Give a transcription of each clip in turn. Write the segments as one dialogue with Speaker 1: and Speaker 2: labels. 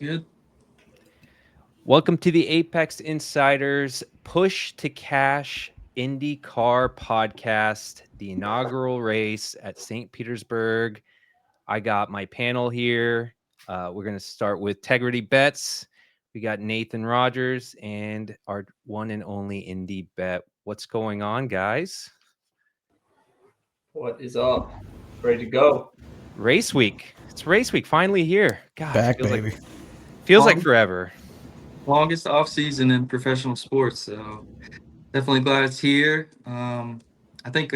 Speaker 1: Good.
Speaker 2: Welcome to the Apex Insiders Push to Cash IndyCar podcast, the inaugural race at St. Petersburg. I got my panel here. We're going to start with Tegrity Bets. We got Nathan Rogers and our one and only Indy Bet. What's going on, guys?
Speaker 1: What is up? Ready to go.
Speaker 2: Race week. It's race week finally here. Gosh,
Speaker 3: Back, baby.
Speaker 2: feels like
Speaker 1: Long,
Speaker 2: forever.
Speaker 1: longest off season in professional sports, so definitely glad it's here. I think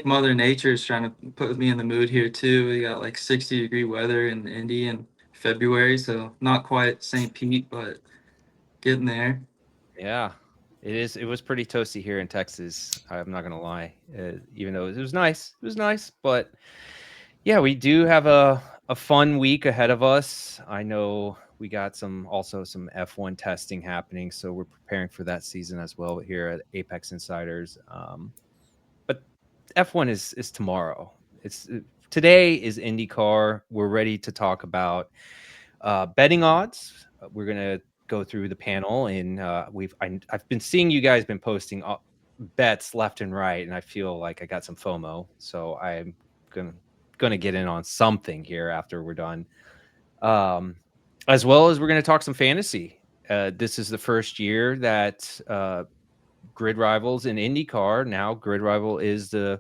Speaker 1: Mother Nature is trying to put me in the mood here too. We got like 60-degree weather in Indy in February, so not quite St. Pete, but getting there.
Speaker 2: Yeah, it is. It was pretty toasty here in Texas. I'm not gonna lie. Even though it was nice, But yeah, we do have a fun week ahead of us. I know we got some F1 testing happening, so we're preparing for that season as well here at Apex Insiders. But F1 is tomorrow. Today is IndyCar. We're ready to talk about betting odds. We're gonna go through the panel, and I've been seeing you guys been posting bets left and right, and I feel like I got some FOMO, so I'm gonna gonna get in on something here after we're done. Um, as well as we're gonna talk some fantasy. This is the first year that Grid Rivals in IndyCar. Now Grid Rival is the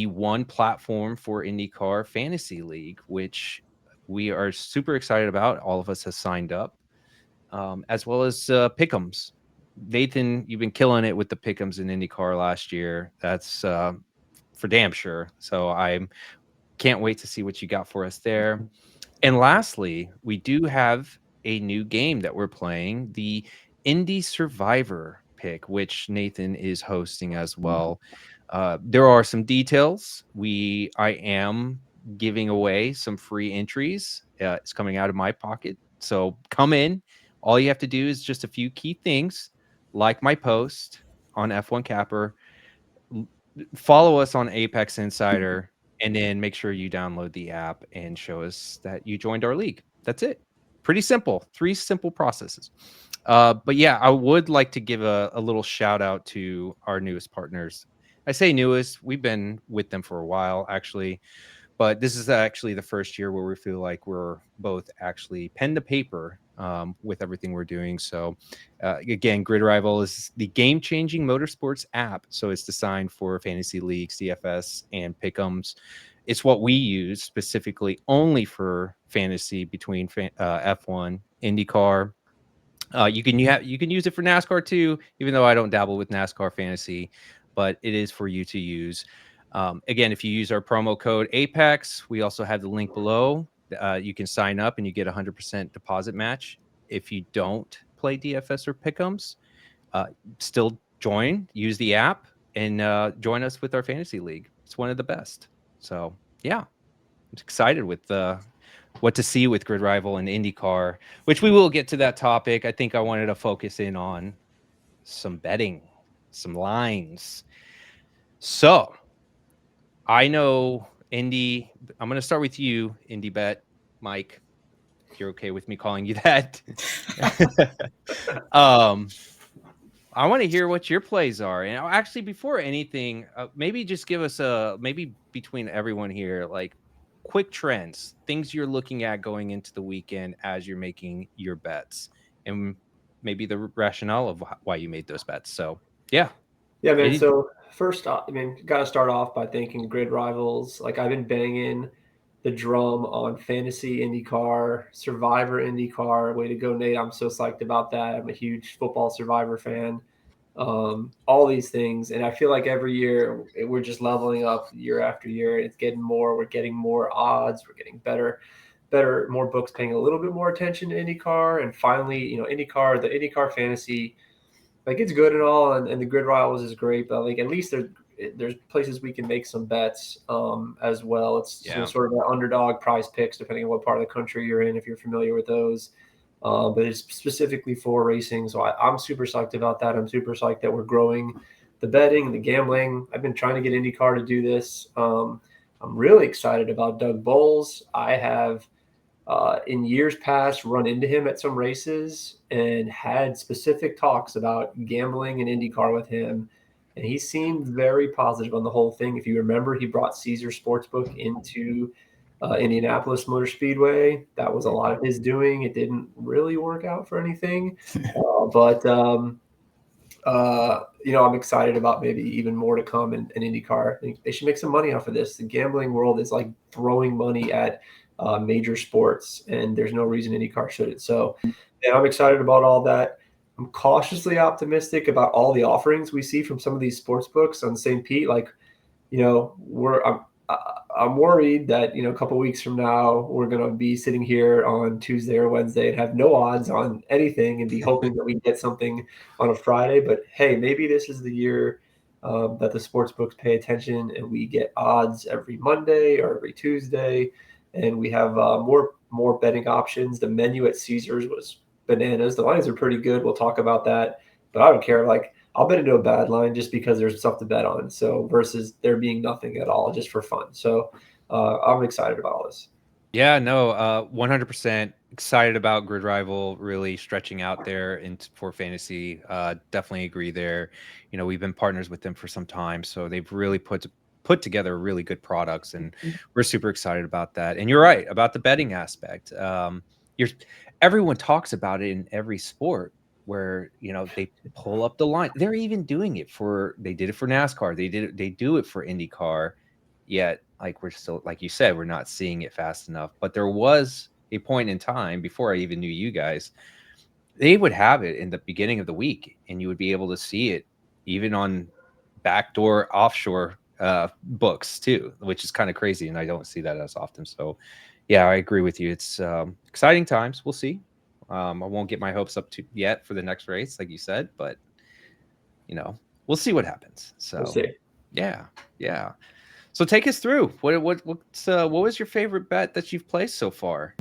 Speaker 2: one platform for IndyCar Fantasy League, which we are super excited about. All of us have signed up, as well as Pick'ems. Nathan, you've been killing it with the Pick'ems in IndyCar last year. That's for damn sure. So I can't wait to see what you got for us there. And lastly, we do have a new game that we're playing, the Indy Survivor Pick, which Nathan is hosting as well. There are some details. I am giving away some free entries. It's coming out of my pocket. So come in. All you have to do is just a few key things, like my post on F1 Capper, follow us on Apex Insider, and then make sure you download the app and show us that you joined our league. That's it. Pretty simple. Three simple processes. But yeah, I would like to give a little shout out to our newest partners. I say newest, we've been with them for a while, actually, but this is actually the first year where we feel like we're both actually pen to paper with everything we're doing. So, again, Grid Rival is the game changing motorsports app. So, it's designed for fantasy leagues, DFS, and pick'ems. It's what we use specifically only for fantasy between F1, IndyCar. You can use it for NASCAR too, even though I don't dabble with NASCAR fantasy, but it is for you to use. Again, if you use our promo code Apex, we also have the link below. You can sign up and you get 100% deposit match. If you don't play DFS or Pick'ems, still use the app, and join us with our fantasy league. It's one of the best. So yeah, I'm excited with what to see with Grid Rival and IndyCar, which we will get to that topic. I think I wanted to focus in on some betting, some lines. So I know Indy. I'm going to start with you, Indy Bet, Mike. If you're okay with me calling you that. um, I want to hear what your plays are. And actually, before anything, maybe just give us maybe between everyone here, like quick trends, things you're looking at going into the weekend as you're making your bets, and maybe the rationale of why you made those bets. So, yeah.
Speaker 4: Yeah, man.
Speaker 2: Any-
Speaker 4: So first, got to start off by thanking Grid Rivals. Like I've been banging the drum on Fantasy IndyCar, Survivor IndyCar. Way to go, Nate! I'm so psyched about that. I'm a huge football Survivor fan. All these things, and I feel like every year we're just leveling up year after year. It's getting more. We're getting more odds. We're getting better. More books paying a little bit more attention to IndyCar, and finally, IndyCar, the IndyCar fantasy like it's good and all, and the grid rivals is great, but like at least there's places we can make some bets as well. It's
Speaker 2: yeah.
Speaker 4: sort of an underdog prize picks depending on what part of the country you're in if you're familiar with those. But it's specifically for racing, so I'm super psyched about that. I'm super psyched that we're growing the betting and the gambling. I've been trying to get IndyCar to do this. I'm really excited about Doug Bowles. I have in years past run into him at some races and had specific talks about gambling in IndyCar with him. And he seemed very positive on the whole thing. If you remember, he brought Caesar Sportsbook into Indianapolis Motor Speedway. That was a lot of his doing. It didn't really work out for anything. But I'm excited about maybe even more to come in IndyCar. I think they should make some money off of this. The gambling world is like throwing money at major sports, and there's no reason IndyCar shouldn't. So, yeah, I'm excited about all that. I'm cautiously optimistic about all the offerings we see from some of these sports books on St. Pete. Like, I'm worried that a couple weeks from now we're going to be sitting here on Tuesday or Wednesday and have no odds on anything and be hoping that we get something on a Friday. But hey, maybe this is the year that the sports books pay attention and we get odds every Monday or every Tuesday, and we have more betting options. The menu at Caesars was bananas. The lines are pretty good. We'll talk about that, but I don't care. Like, I'll bet into a bad line just because there's stuff to bet on. So versus there being nothing at all, just for fun. So I'm excited about all this.
Speaker 2: Yeah, no, 100% excited about Gridrival really stretching out there for fantasy. Definitely agree there. We've been partners with them for some time, so they've really put together really good products, and we're super excited about that. And you're right about the betting aspect. Everyone talks about it in every sport where they pull up the line. They're even doing it they did it for NASCAR. They do it for IndyCar. Yet, like, we're still, like you said, we're not seeing it fast enough. But there was a point in time before I even knew you guys, they would have it in the beginning of the week, and you would be able to see it even on backdoor offshore books too, which is kind of crazy, and I don't see that as often. So yeah, I agree with you. It's exciting times. We'll see. I won't get my hopes up yet for the next race, like you said, but we'll see what happens. So
Speaker 4: We'll see.
Speaker 2: yeah. So take us through. What was your favorite bet that you've placed so far?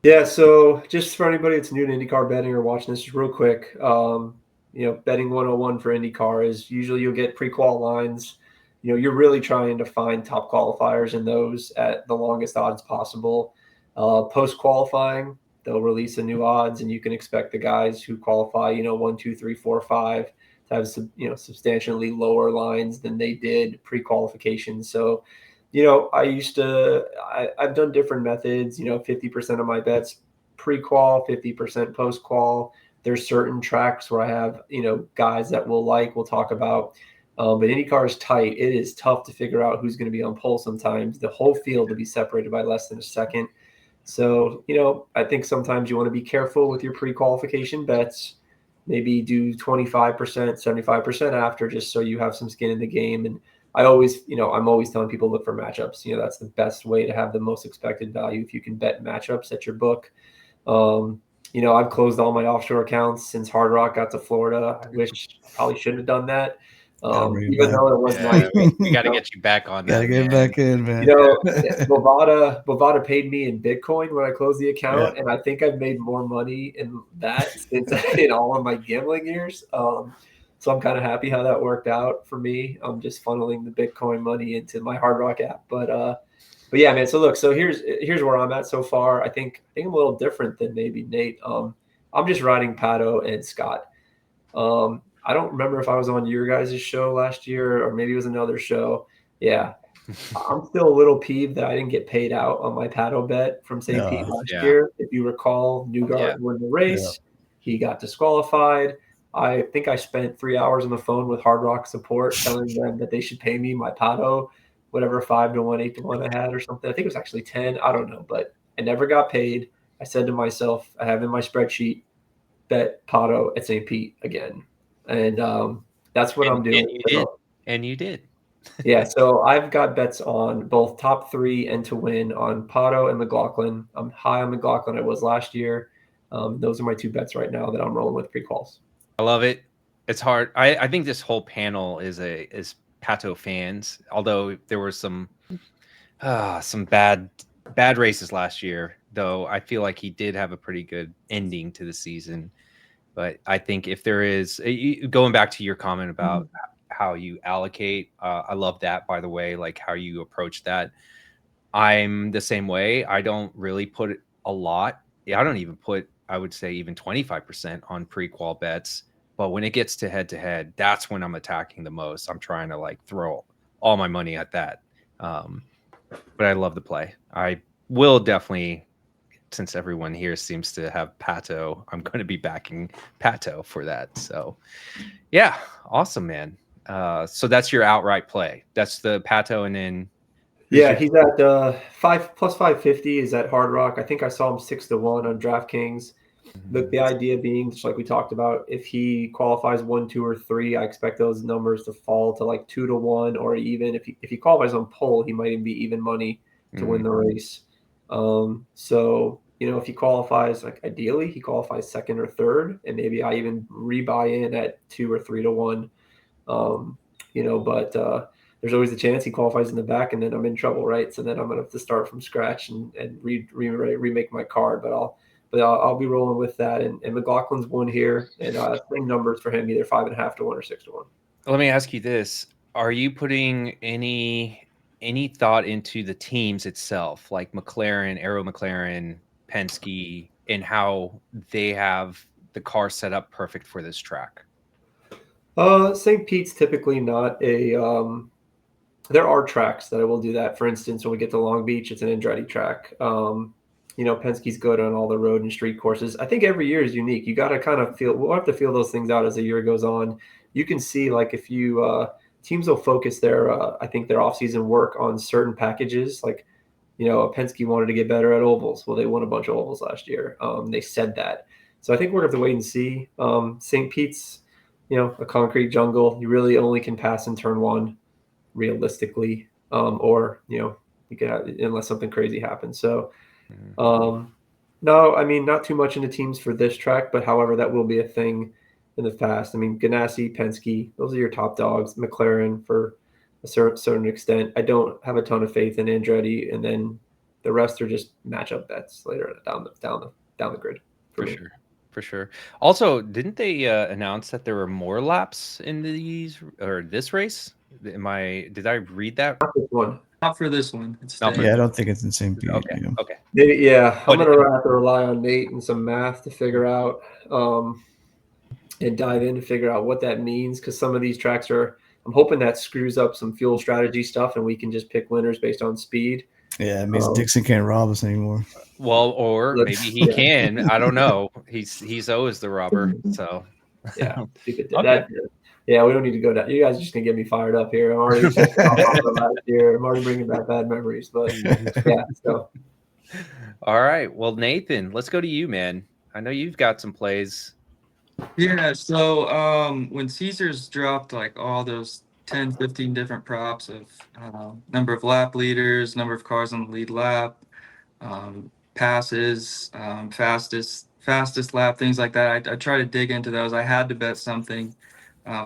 Speaker 4: Yeah, so just for anybody that's new to IndyCar betting or watching this, just real quick, betting 101 for IndyCar is usually you'll get pre-qual lines. You're really trying to find top qualifiers in those at the longest odds possible. Post-qualifying, they'll release a new odds, and you can expect the guys who qualify, 1, 2, 3, 4, 5 to have substantially lower lines than they did pre-qualification. So I've done different methods, 50% of my bets pre-qual, 50% post-qual. There's certain tracks where I have, guys that we'll talk about. But IndyCar is tight. It is tough to figure out who's going to be on pole sometimes. The whole field to be separated by less than a second. So, I think sometimes you want to be careful with your pre-qualification bets. Maybe do 25%, 75% after, just so you have some skin in the game. And I'm always telling people look for matchups. That's the best way to have the most expected value if you can bet matchups at your book. I've closed all my offshore accounts since Hard Rock got to Florida. I wish probably shouldn't have done that. Even though it was nice.
Speaker 2: We got to get you back on that.
Speaker 3: Gotta get back in, man.
Speaker 4: Bovada paid me in Bitcoin when I closed the account, and I think I've made more money in that since in all of my gambling years. So I'm kind of happy how that worked out for me. I'm just funneling the Bitcoin money into my Hard Rock app. But yeah, man. So look, here's where I'm at so far. I think I'm a little different than maybe Nate. I'm just riding Pato and Scott. I don't remember if I was on your guys' show last year or maybe it was another show. Yeah. I'm still a little peeved that I didn't get paid out on my Pato bet from St. Pete last year. If you recall, Newgard won the race. He got disqualified. I think I spent 3 hours on the phone with Hard Rock support telling them that they should pay me my Pato, whatever 5-1, 8-1 I had or something. I think it was actually 10. I don't know, but I never got paid. I said to myself, I have in my spreadsheet, bet Pato at St. Pete again. And that's what I'm doing.
Speaker 2: And you did.
Speaker 4: Yeah, so I've got bets on both top 3 and to win on Pato and McLaughlin. I'm high on McLaughlin. I was last year. Those are my 2 bets right now that I'm rolling with pre-quals.
Speaker 2: I love it. It's hard. I think this whole panel is Pato fans. Although there were some bad races last year, though I feel like he did have a pretty good ending to the season. But I think if there is going back to your comment about how you allocate, I love that, by the way, like how you approach that. I'm the same way. I don't really put a lot. Yeah, I don't even put, I would say, even 25% on pre-qual bets. But when it gets to head, that's when I'm attacking the most. I'm trying to like throw all my money at that. But I love the play. I will definitely, since everyone here seems to have Pato, I'm going to be backing Pato for that. So yeah, awesome, man. So that's your outright play. That's the Pato, and then
Speaker 4: Yeah, he's at 550 is at Hard Rock. I think I saw him 6-1 on DraftKings. The idea being, just like we talked about, if he qualifies 1, 2, or 3, I expect those numbers to fall to like 2-1, or even if he qualifies on pole, he might even be even money to win the race. So if he qualifies, like ideally he qualifies second or third, and maybe I even rebuy in at 2 or 3-1. But there's always a chance he qualifies in the back, and then I'm in trouble, right? So then I'm gonna have to start from scratch and remake my card. But I'll be rolling with that. And McLaughlin's won here, and same numbers for him, either 5.5-1 or 6-1.
Speaker 2: Let me ask you this: are you putting any thought into the teams itself, like McLaren, Aero McLaren, Penske, and how they have the car set up perfect for this track?
Speaker 4: St. Pete's typically not a. There are tracks that I will do that. For instance, when we get to Long Beach, it's an Andretti track. Penske's good on all the road and street courses. I think every year is unique. You got to kind of feel. We'll have to feel those things out as the year goes on. You can see, like, if you teams will focus their, I think their offseason work on certain packages. Like, Penske wanted to get better at ovals. Well, they won a bunch of ovals last year. They said that. So I think we're going to have to wait and see. St. Pete's, a concrete jungle. You really only can pass in turn 1, realistically, or you can have, unless something crazy happens. So no, I mean, not too much into teams for this track, but however, that will be a thing in the past. I mean, Ganassi, Penske, those are your top dogs. McLaren for a certain extent. I don't have a ton of faith in Andretti, and then the rest are just matchup bets later down the grid.
Speaker 2: For sure. Also, didn't they announce that there were more laps in this race? Did I read that?
Speaker 4: Not this one.
Speaker 1: Not for this one. It's
Speaker 2: Not for
Speaker 3: Yeah, I don't think it's in St. Pete.
Speaker 2: Okay.
Speaker 3: Yeah.
Speaker 2: Okay.
Speaker 4: Yeah, I'm
Speaker 2: But
Speaker 4: going to have to rely on Nate and some math to figure out and dive in to figure out what that means, because some of these tracks I'm hoping that screws up some fuel strategy stuff and we can just pick winners based on speed.
Speaker 3: Yeah, it means Dixon can't rob us anymore.
Speaker 2: Well, or maybe he can. I don't know. He's always the robber. So
Speaker 4: yeah,
Speaker 2: okay.
Speaker 4: Yeah, we don't need to go down. You guys are just gonna get me fired up here. I'm already last year. I'm already bringing back bad memories, but yeah. So,
Speaker 2: all right. Well, Nathan, let's go to you, man. I know you've got some plays.
Speaker 1: Yeah, so when Caesars dropped like all those 10, 15 different props of number of lap leaders, number of cars on the lead lap, passes, fastest lap, things like that, I try to dig into those. I had to bet something.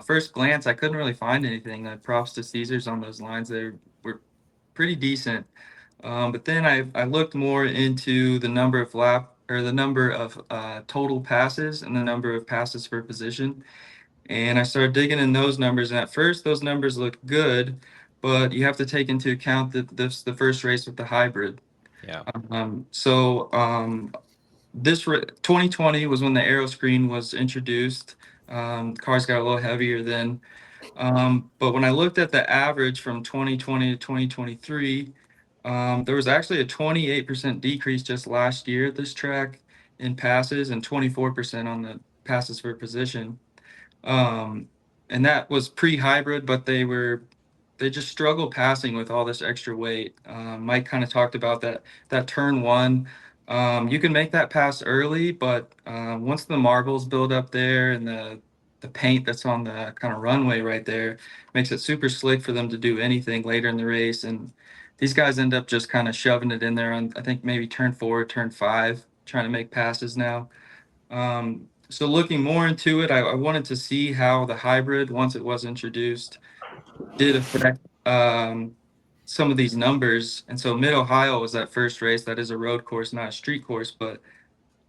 Speaker 1: First glance, I couldn't really find anything. Props to Caesars on those lines. They were pretty decent. But then I looked more into the number of total passes and the number of passes per position. And I started digging in those numbers. And at first, those numbers looked good, but you have to take into account that this the first race with the hybrid.
Speaker 2: Yeah.
Speaker 1: This 2020 was when the aero screen was introduced. Cars got a little heavier then. But when I looked at the average from 2020 to 2023, there was actually a 28% decrease just last year at this track in passes and 24% on the passes per position. And that was pre-hybrid, but they just struggled passing with all this extra weight. Mike kind of talked about that turn 1. You can make that pass early, but once the marbles build up there and the paint that's on the kind of runway right there makes it super slick for them to do anything later in the race. And these guys end up just kind of shoving it in there on, I think, maybe turn 4, turn 5, trying to make passes now. So looking more into it, I wanted to see how the hybrid, once it was introduced, did affect some of these numbers. And so Mid-Ohio was that first race. That is a road course, not a street course, but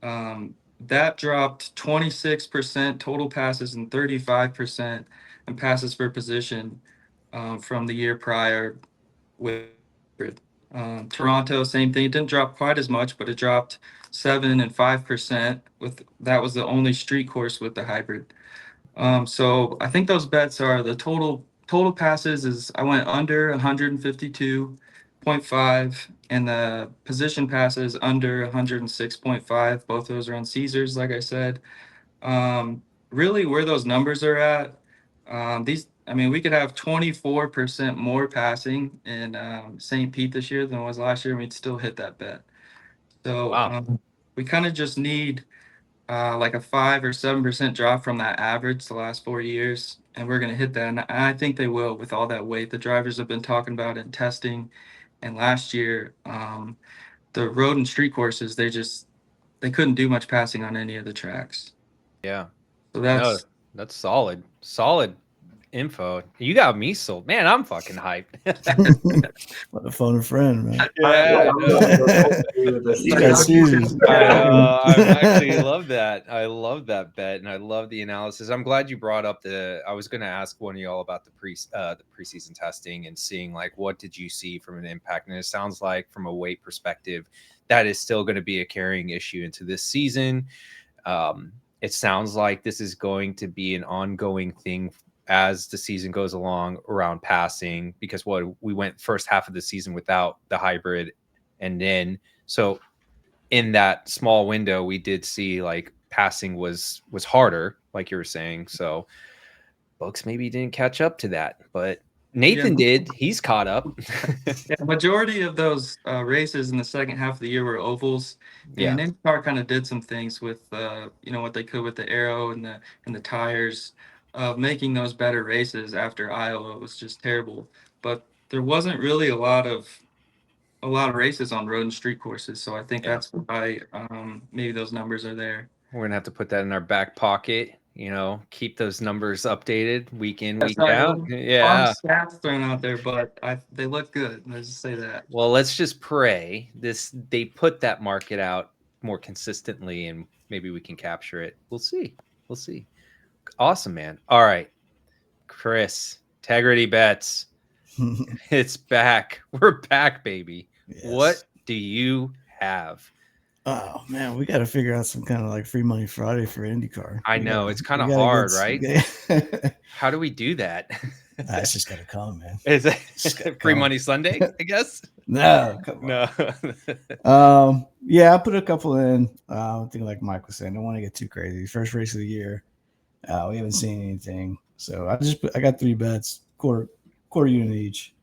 Speaker 1: that dropped 26% total passes and 35% in passes per position from the year prior with hybrid. Toronto, same thing. It didn't drop quite as much, but it dropped 7 and 5%. With that was the only street course with the hybrid. So I think those bets are the total passes is I went under 152.5, and the position passes under 106.5. Both those are on Caesars, like I said. Um, Really, where those numbers are at, I mean, we could have 24% more passing in St. Pete this year than it was last year, and we'd still hit that bet. So
Speaker 2: Wow.
Speaker 1: we kind of just need like a 5 or 7% drop from that average the last 4 years, and we're going to hit that. And I think they will with all that weight the drivers have been talking about in testing. And last year, the road and street courses, they couldn't do much passing on any of the tracks.
Speaker 2: Yeah.
Speaker 1: So
Speaker 2: No, that's solid. Solid info. You got me sold. Man, I'm fucking hyped.
Speaker 3: What a phone a friend, man.
Speaker 2: Yeah,
Speaker 3: He's got Caesars.
Speaker 2: I actually love that. I love that bet, and I love the analysis. I'm glad you brought up I was going to ask one of y'all about the preseason testing and seeing like what did you see from an impact, and it sounds like from a weight perspective, that is still going to be a carrying issue into this season. It sounds like this is going to be an ongoing thing as the season goes along around passing, because we went first half of the season without the hybrid, and then so in that small window we did see like passing was harder, like you were saying. So folks maybe didn't catch up to that, but Nathan did. He's caught up.
Speaker 1: Yeah, majority of those races in the second half of the year were ovals. And IndyCar kind of did some things with what they could with the aero and the tires of making those better races after Iowa. It was just terrible. But there wasn't really a lot of races on road and street courses. So I think that's why maybe those numbers are there.
Speaker 2: We're gonna have to put that in our back pocket. Keep those numbers updated week in, week
Speaker 1: Sorry,
Speaker 2: out. Yeah.
Speaker 1: Stats thrown out there, but they look good. Let's just say that.
Speaker 2: Well, let's just pray they put that market out more consistently, and maybe we can capture it. We'll see. Awesome, man. All right, Chris, Integrity Bets. It's back. We're back, baby. Yes. What do you have?
Speaker 3: Oh man, we got to figure out some kind of like free money Friday for IndyCar.
Speaker 2: I know it's kind of hard, right? How do we do that?
Speaker 3: It's just got to come, man.
Speaker 2: Is it free money Sunday? I guess.
Speaker 3: No. Yeah, I put a couple in. I think like Mike was saying, I don't want to get too crazy. First race of the year, we haven't seen anything, so I got 3 bets, quarter unit each.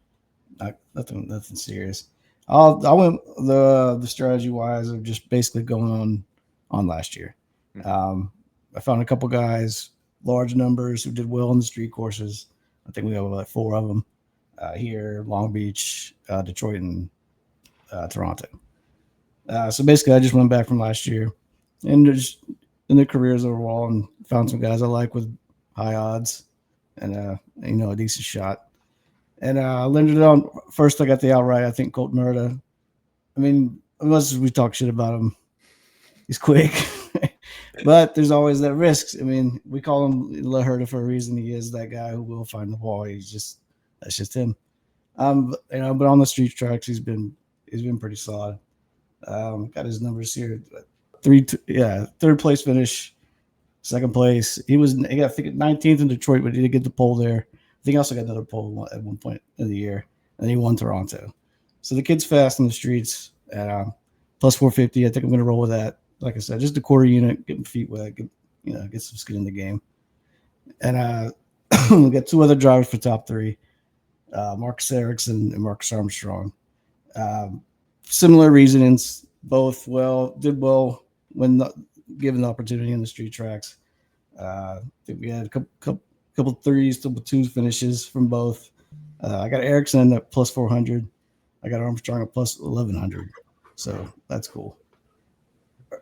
Speaker 3: Nothing serious. I went the strategy wise of just basically going on last year. I found a couple guys, large numbers, who did well in the street courses. I think we have like 4 of them here: Long Beach, Detroit, and Toronto. So basically, I just went back from last year and just in their careers overall, and found some guys I like with high odds and a decent shot. And I landed on first. I got the outright. I think Colt Murda. I mean, unless we talk shit about him, he's quick, but there's always that risk. I mean, we call him Laherda for a reason. He is that guy who will find the ball. That's just him. But on the street tracks, he's been pretty solid. Got his numbers here. Third place finish, second place. He got, I think, 19th in Detroit, but he didn't get the pole there. I think he also got another pole at one point in the year, and he won Toronto. So the kid's fast on the streets at plus 450. I think I'm going to roll with that. Like I said, just a quarter unit, get my feet wet, get some skin in the game. And we got 2 other drivers for top 3, Marcus Ericsson and Marcus Armstrong. Similar reasonings, both did well when given the opportunity in the street tracks. I think we had a couple 3s, couple 2 finishes from both. I got Ericsson at plus 400. I got Armstrong at plus 1100. So that's cool.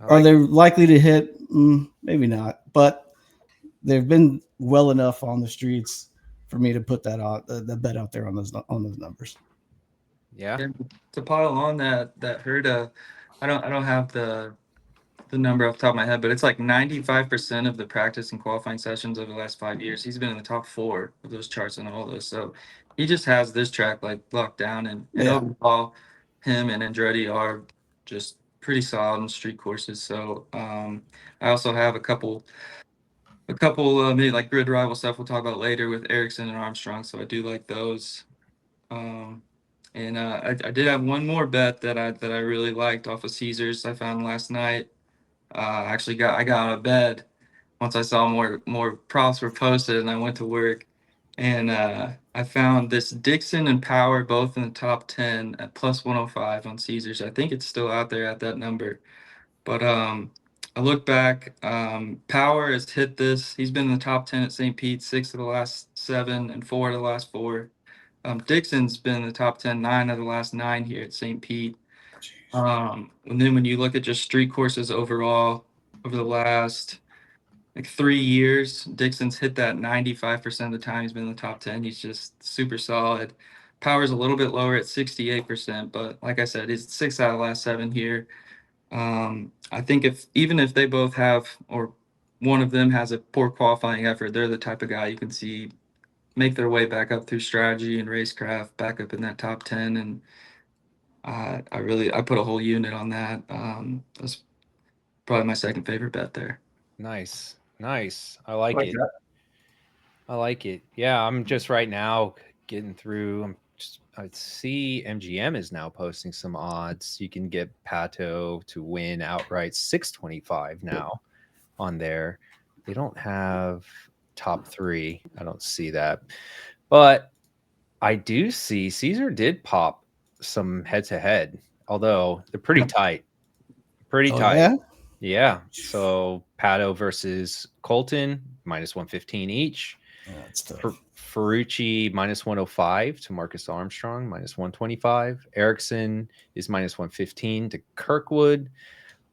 Speaker 3: Are they likely to hit? Maybe not, but they've been well enough on the streets for me to put that out, the bet out there on those numbers.
Speaker 2: Yeah.
Speaker 1: And to pile on that Herda, I don't have the number off the top of my head, but it's like 95% of the practice and qualifying sessions over the last 5 years, he's been in the top 4 of those charts and all those. So he just has this track like locked down, and overall, him and Andretti are just pretty solid in street courses. So I also have a couple maybe like grid rival stuff we'll talk about later with Ericsson and Armstrong. So I do like those. And I did have one more bet that I really liked off of Caesars I found last night. I got out of bed once I saw more props were posted, and I went to work, and I found this Dixon and Power both in the top 10 at plus 105 on Caesars. I think it's still out there at that number, but I look back. Power has hit this. He's been in the top 10 at St. Pete 6 of the last 7 and 4 of the last 4. Dixon's been in the top 10 9 of the last 9 here at St. Pete. And then when you look at just street courses overall over the last like 3 years, Dixon's hit that 95% of the time. He's been in the top 10. He's just super solid. Power's a little bit lower at 68%, but like I said, he's 6 out of the last 7 here. I think even if they both have, or one of them has a poor qualifying effort, they're the type of guy you can see make their way back up through strategy and racecraft, back up in that top 10. And I put a whole unit on that. That's probably my second favorite bet there.
Speaker 2: Nice. I like it.
Speaker 4: that.
Speaker 2: I like it. Yeah, I'm just right now getting through. I see MGM is now posting some odds. You can get Pato to win outright 625 now on there. They don't have top 3. I don't see that. But I do see Caesar did pop some head-to-head, although they're pretty tight. Pretty tight.
Speaker 3: Yeah?
Speaker 2: Yeah. So Pato versus Colton, minus 115 each.
Speaker 3: Yeah, that's tough.
Speaker 2: Ferrucci, minus 105 to Marcus Armstrong, minus 125. Ericsson is minus 115 to Kirkwood.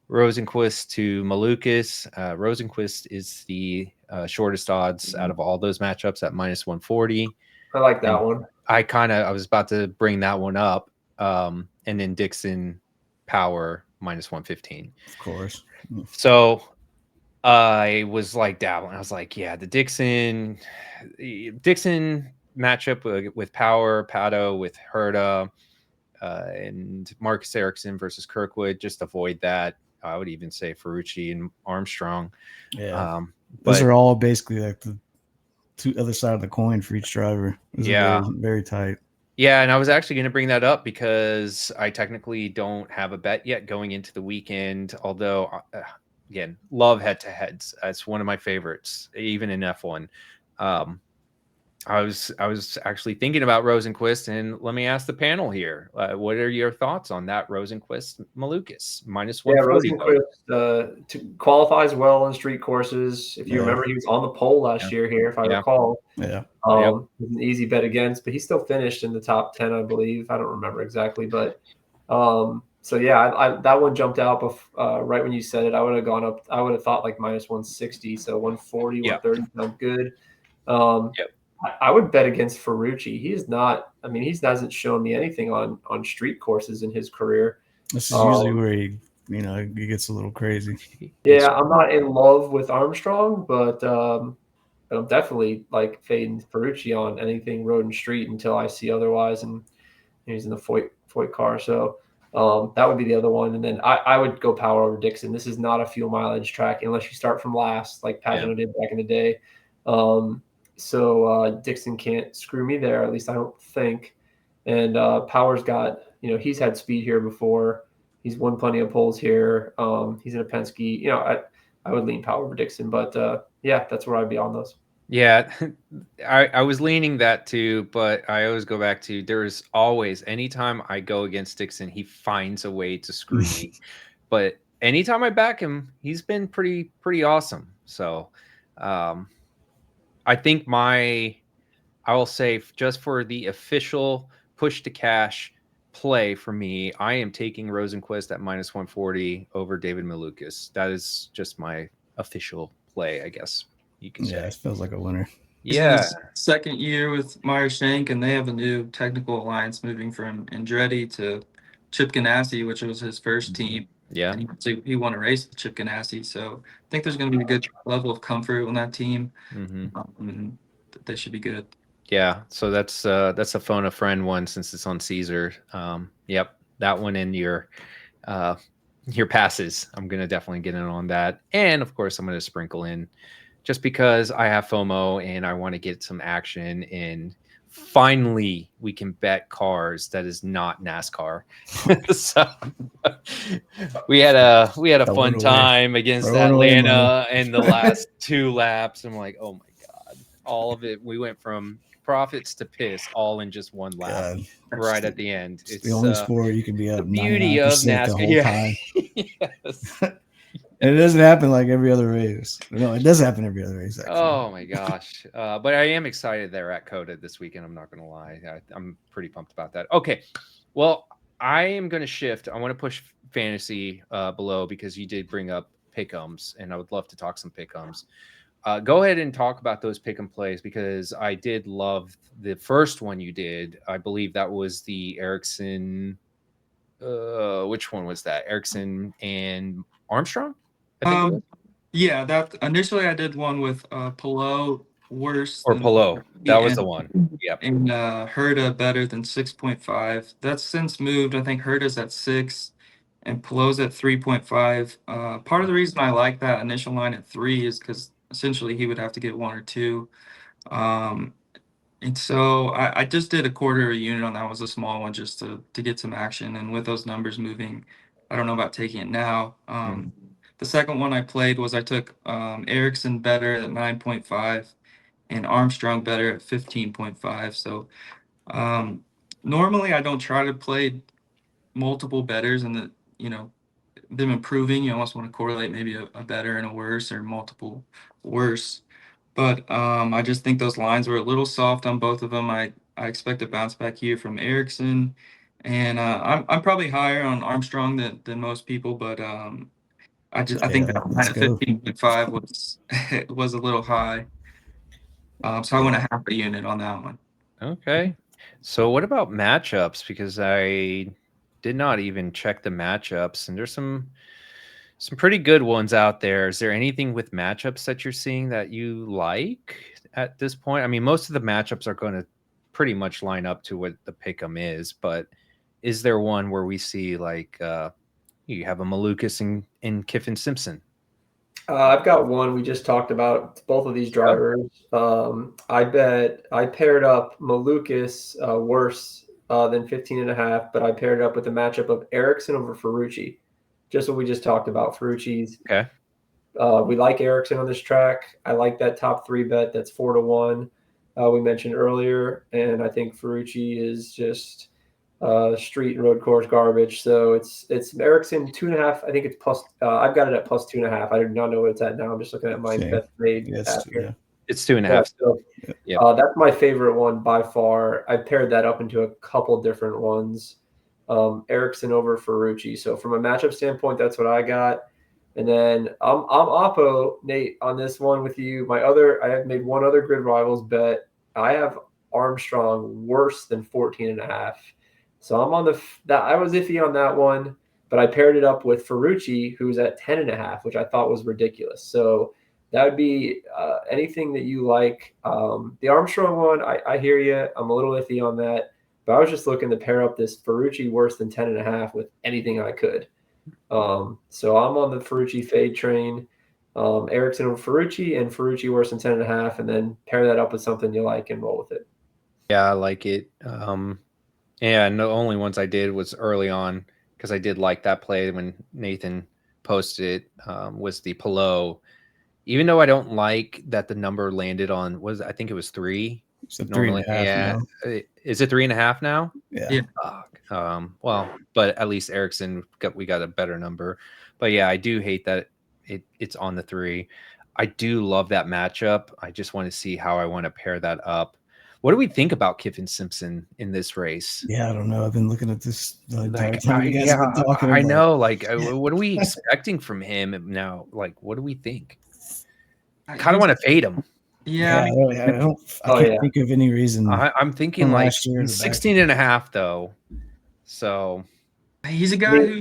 Speaker 2: Rosenquist to Malukas. Rosenquist is the shortest odds out of all those matchups at minus 140.
Speaker 4: I like that one.
Speaker 2: I was about to bring that one up. And then Dixon Power minus 115.
Speaker 3: Of course.
Speaker 2: So I was like dabbling. I was like, yeah, the Dixon matchup with Power, Pato with Herta, and Marcus Ericsson versus Kirkwood. Just avoid that. I would even say Ferrucci and Armstrong.
Speaker 3: Yeah. Those are all basically like the two other side of the coin for each driver. Those are very, very tight.
Speaker 2: Yeah, and I was actually going to bring that up because I technically don't have a bet yet going into the weekend. Although, again, love head-to-heads. It's one of my favorites, even in F1. I was actually thinking about Rosenquist, and let me ask the panel here: what are your thoughts on that Rosenquist Malukas minus 140?
Speaker 4: Yeah, Rosenquist qualifies well in street courses. If you remember, he was on the pole last year here, if I recall.
Speaker 3: Yeah.
Speaker 4: It was an easy bet against, but he still finished in the top 10, I believe. I don't remember exactly, but so yeah, that one jumped out right when you said it. I would have gone up. I would have thought like minus 160, so 140, 130 sounds good. I would bet against Ferrucci. He is not. I mean, he hasn't shown me anything on street courses in his career.
Speaker 3: This is usually where he gets a little crazy.
Speaker 4: Yeah, I'm not in love with Armstrong, but I'm definitely like fading Ferrucci on anything road and street until I see otherwise. And he's in the Foyt car, so that would be the other one. And then I would go Power over Dixon. This is not a fuel mileage track unless you start from last, like Pagano did back in the day. So Dixon can't screw me there, at least I don't think. And Power's got, he's had speed here before. He's won plenty of poles here. He's in a Penske. I would lean Power over Dixon, but that's where I'd be on those.
Speaker 2: Yeah, I was leaning that too, but I always go back to there's always, anytime I go against Dixon, he finds a way to screw me. But anytime I back him, he's been pretty awesome. So I think I will say just for the official push to cash play for me, I am taking Rosenquist at minus 140 over David Malukas. That is just my official play, I guess you can say.
Speaker 3: Yeah, it feels like a winner.
Speaker 2: Yeah.
Speaker 1: Second year with Meyer Shank, and they have a new technical alliance moving from Andretti to Chip Ganassi, which was his first team.
Speaker 2: Yeah.
Speaker 1: And he won a race with Chip Ganassi. So I think there's going to be a good level of comfort on that team. And they should be good.
Speaker 2: Yeah. So that's a phone a friend one since it's on Caesar. Yep. that one in your passes. I'm gonna definitely get in on that, and of course, I'm gonna sprinkle in just because I have FOMO and I want to get some action. And finally, we can bet cars that is not NASCAR. So we had a
Speaker 3: Throw it
Speaker 2: fun
Speaker 3: away.
Speaker 2: time against
Speaker 3: Throw it away,
Speaker 2: Atlanta in the last 2 laps. I'm like, oh my god, all of it. We went from profits to piss all in just one lap.
Speaker 3: God.
Speaker 2: Right at the end.
Speaker 3: It's
Speaker 2: It's
Speaker 3: the only sport you can be up
Speaker 2: the beauty of
Speaker 3: 99% the
Speaker 2: NASCAR.
Speaker 3: whole
Speaker 2: Yeah.
Speaker 3: time.
Speaker 2: Yes.
Speaker 3: And it doesn't happen like every other race. No, it does happen every other race, actually.
Speaker 2: Oh my gosh. But I am excited they're at Coda this weekend. I'm not going to lie. I'm pretty pumped about that. Okay. Well, I am going to shift. I want to push fantasy below because you did bring up pick'ems, and I would love to talk some pick'ems. Go ahead and talk about those pick and plays because I did love the first one you did. I believe that was the Ericsson. Which one was that? Ericsson and Armstrong? I think it was.
Speaker 1: Yeah, that initially I did one with Pelot worse
Speaker 2: Or
Speaker 1: than
Speaker 2: Pelot. That was
Speaker 1: and,
Speaker 2: the one. Yep.
Speaker 1: and Herta better than 6.5. That's since moved. I think Herta's at 6 and Pelot's at 3.5. Part of the reason I like that initial line at 3 is because essentially he would have to get 1 or 2. And so I just did a quarter of a unit on that. Was a small one just to get some action. And with those numbers moving, I don't know about taking it now. The second one I played was I took Ericsson better at 9.5 and Armstrong better at 15.5. So normally I don't try to play multiple betters and them improving. You almost want to correlate maybe a better and a worse or multiple worse. But I just think those lines were a little soft on both of them. I expect a bounce back here from Erickson, and I'm probably higher on Armstrong than most people, but I think
Speaker 3: Yeah,
Speaker 1: that line
Speaker 3: let's
Speaker 1: at
Speaker 3: go.
Speaker 1: 15.5 was a little high. So I went a half a unit on that one.
Speaker 2: Okay. So what about matchups? Because I did not even check the matchups, and there's some pretty good ones out there. Is there anything with matchups that you're seeing that you like at this point? I mean, most of the matchups are going to pretty much line up to what the pick'em is, but is there one where we see like you have a Malukas and Kiffin Simpson?
Speaker 4: I've got one we just talked about. Both of these drivers. I bet I paired up Malukas worse than 15.5, but I paired it up with a matchup of Ericsson over Ferrucci. Just what we just talked about. Ferrucci's.
Speaker 2: Okay.
Speaker 4: We like Ericsson on this track. I like that top 3 bet. That's 4-1. We mentioned earlier, and I think Ferrucci is just street and road course garbage. So it's Ericsson 2.5. I think it's plus. I've got it at plus 2.5. I do not know what it's at now. I'm just looking at my
Speaker 3: Same.
Speaker 4: best made.
Speaker 3: Yes, yeah.
Speaker 2: It's 2.5.
Speaker 4: So,
Speaker 2: Yep.
Speaker 4: That's my favorite one by far. I paired that up into a couple different ones. Ericsson over Ferrucci. So from a matchup standpoint, that's what I got. And then I'm oppo, Nate, on this one with you. I have made one other Grid Rivals bet. I have Armstrong worse than 14.5. So I'm on that. I was iffy on that one, but I paired it up with Ferrucci, who's at 10.5, which I thought was ridiculous. So that would be anything that you like. The Armstrong one, I hear you. I'm a little iffy on that, but I was just looking to pair up this Ferrucci worse than 10.5 with anything I could. So I'm on the Ferrucci fade train. Ericsson over Ferrucci and Ferrucci worse than 10.5, and then pair that up with something you like and roll with it.
Speaker 2: Yeah, I like it. And the only ones I did was early on because I did like that play when Nathan posted it was the Pelot. Even though I don't like that the number landed on I think it was 3.
Speaker 3: So
Speaker 2: Normally,
Speaker 3: 3.5 now.
Speaker 2: is it 3.5 now?
Speaker 3: Yeah.
Speaker 2: Well, but at least Ericsson we got a better number. But yeah, I do hate that it's on the 3. I do love that matchup. I just want to see how I want to pair that up. What do we think about Kiffin Simpson in this race?
Speaker 3: Yeah, I don't know. I've been looking at this the entire time you guys have been talking.
Speaker 2: I know. Like, what are we expecting from him now? Like, what do we think? I kind of want to fade him.
Speaker 1: Yeah,
Speaker 3: I can't think of any reason.
Speaker 2: I'm thinking like
Speaker 3: last year
Speaker 2: 16.5 though. So
Speaker 1: he's a guy who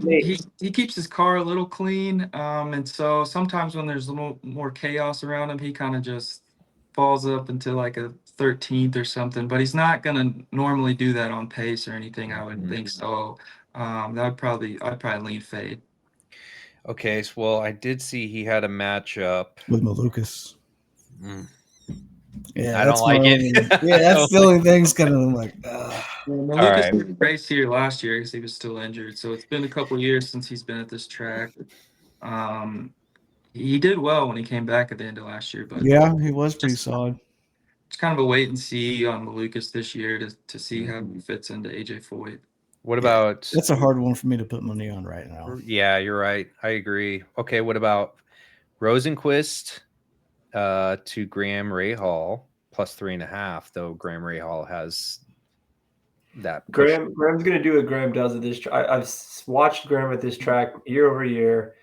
Speaker 1: he keeps his car a little clean. And so sometimes when there's a little more chaos around him, he kind of just falls up into like a 13th or something. But he's not gonna normally do that on pace or anything, I wouldn't think so. I'd probably lean fade.
Speaker 2: Okay, so well, I did see he had a matchup.
Speaker 3: with Malukas.
Speaker 2: Mm,
Speaker 3: Yeah,
Speaker 2: I don't
Speaker 3: that's my
Speaker 2: like it.
Speaker 3: only. Yeah,
Speaker 2: I
Speaker 3: that's
Speaker 2: don't
Speaker 3: the
Speaker 2: like
Speaker 3: only thing's kind of like.
Speaker 1: Well,
Speaker 2: All
Speaker 1: Lucas
Speaker 2: right.
Speaker 1: didn't race here last year because he was still injured. So it's been a couple years since he's been at this track. Um, he did well when he came back at the end of last year, but
Speaker 3: Yeah, he was pretty
Speaker 1: just
Speaker 3: solid.
Speaker 1: it's kind of a wait and see on Malukas this year to see
Speaker 2: Mm.
Speaker 1: how he fits into AJ Foyt.
Speaker 2: What
Speaker 3: Yeah,
Speaker 2: about?
Speaker 3: that's a hard one for me to put money on right now.
Speaker 2: Yeah, you're right. I agree. Okay, what about Rosenquist to Graham Rahal plus 3.5? Though Graham Rahal has that push.
Speaker 4: Graham's going to do what Graham does at this. I've watched Graham at this track year over year.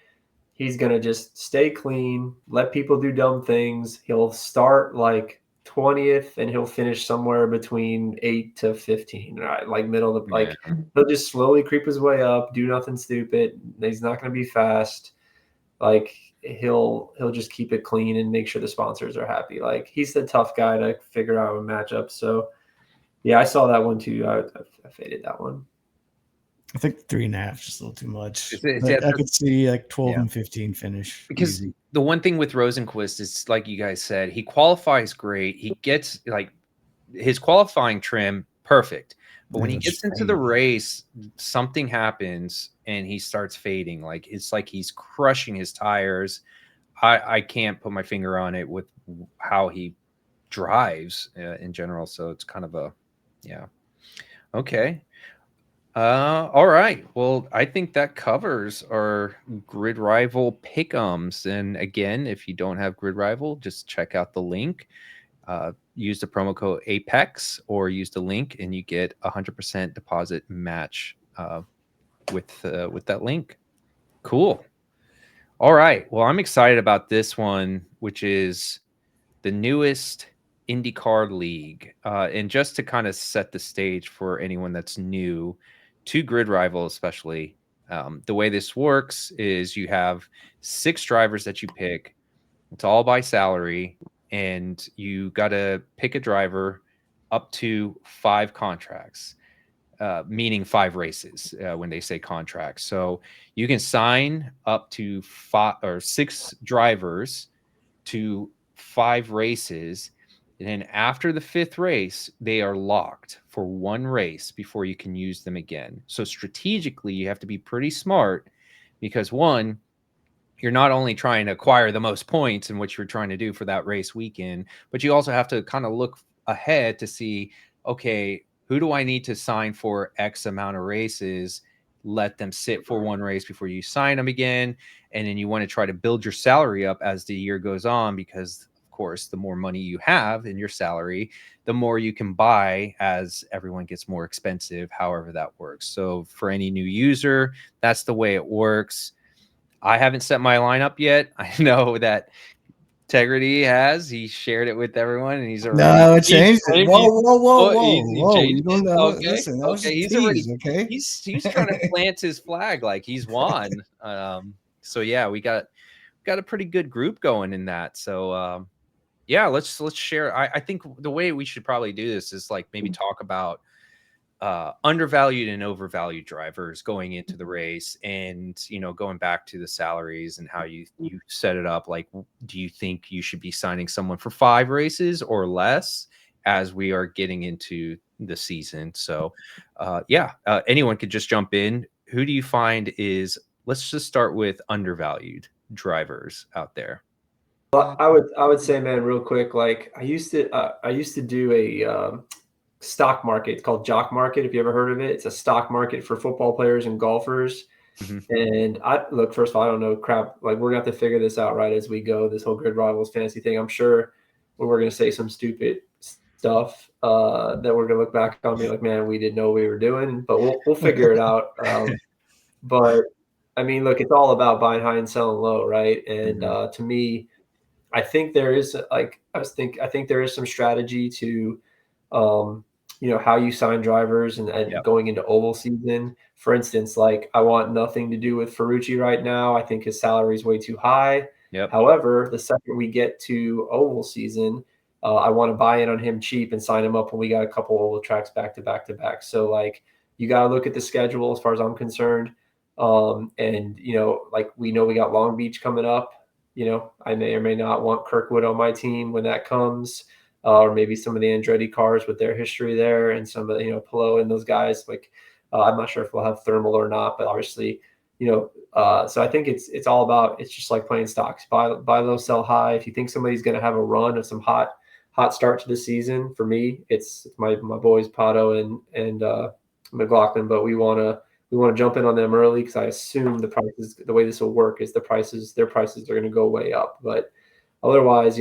Speaker 4: He's going to just stay clean, let people do dumb things. He'll start like 20th and he'll finish somewhere between 8 to 15, right? Like middle of the,
Speaker 2: Yeah.
Speaker 4: he'll just slowly creep his way up, do nothing stupid. He's not going to be fast. Like he'll just keep it clean and make sure the sponsors are happy. Like he's the tough guy to figure out a matchup. So yeah, I saw that one too. I faded that one.
Speaker 3: I think 3.5 is just a little too much.
Speaker 2: It's
Speaker 3: I could see like 12
Speaker 2: Yeah.
Speaker 3: and 15 finish.
Speaker 2: Because
Speaker 3: easy.
Speaker 2: the one thing with Rosenquist is, like you guys said, he qualifies great. He gets like his qualifying trim perfect. But when he gets into the race, something happens and he starts fading. Like it's like he's crushing his tires. I can't put my finger on it with how he drives in general. So it's kind of a, yeah. Okay. All right. Well, I think that covers our Grid Rival pick'ems. And again, if you don't have Grid Rival, just check out the link. Use the promo code Apex or use the link, and you get 100% deposit match with that link. Cool. All right. Well, I'm excited about this one, which is the newest IndyCar League. And just to kind of set the stage for anyone that's new to Grid Rival, especially, the way this works is you have 6 drivers that you pick. It's all by salary, and you got to pick a driver up to 5 contracts, meaning 5 races when they say contracts. So you can sign up to 5 or 6 drivers to 5 races. And then after the 5th race, they are locked for 1 race before you can use them again. So strategically, you have to be pretty smart because, one, you're not only trying to acquire the most points in what you're trying to do for that race weekend, but you also have to kind of look ahead to see, okay, who do I need to sign for X amount of races? Let them sit for 1 race before you sign them again. And then you want to try to build your salary up as the year goes on, because of course, the more money you have in your salary, the more you can buy as everyone gets more expensive, however that works. So for any new user, that's the way it works. I haven't set my lineup yet. I know that Integrity has. He shared it with everyone, and he's already.
Speaker 3: No, it changed it. Whoa.
Speaker 2: He
Speaker 3: You
Speaker 2: changed
Speaker 3: don't
Speaker 2: it.
Speaker 3: know.
Speaker 2: Okay,
Speaker 3: Listen, that was
Speaker 2: okay.
Speaker 3: just
Speaker 2: He's
Speaker 3: tease,
Speaker 2: already.
Speaker 3: okay?
Speaker 2: He's trying to plant his flag like he's won. So yeah, we got a pretty good group going in that. So yeah, let's share. I think the way we should probably do this is like maybe talk about undervalued and overvalued drivers going into the race, and going back to the salaries and how you set it up. Like, do you think you should be signing someone for 5 races or less as we are getting into the season? So anyone could just jump in. Who do you find is, let's just start with undervalued drivers out there?
Speaker 4: Well, I would say, man, real quick. Like I used to do a stock market. It's called Jock Market. If you ever heard of it, it's a stock market for football players and golfers.
Speaker 2: Mhm.
Speaker 4: And first of all, I don't know crap. Like we're gonna have to figure this out right as we go. This whole Grid Rivals fantasy thing. I'm sure we're gonna say some stupid stuff that we're gonna look back on and be like, man, we didn't know what we were doing, but we'll figure it out. But I mean, look, it's all about buying high and selling low, right? And to me, I think there is I think there is some strategy to how you sign drivers and
Speaker 2: Yep.
Speaker 4: going into oval season. For instance, like I want nothing to do with Ferrucci right now. I think his salary is way too high.
Speaker 2: Yep.
Speaker 4: However, the second we get to oval season, I want to buy in on him cheap and sign him up when we got a couple oval tracks back to back to back. So like you got to look at the schedule as far as I'm concerned. And, like we know we got Long Beach coming up. I may or may not want Kirkwood on my team when that comes, or maybe some of the Andretti cars with their history there, and some of the, Pelot and those guys. Like, I'm not sure if we'll have thermal or not, but obviously, so I think it's all about, it's just like playing stocks, buy low, sell high. If you think somebody's going to have a run of some hot start to the season, for me, it's my boys Pato and McLaughlin, but we want to jump in on them early, because I assume the way this will work is their prices are going to go way up. But otherwise,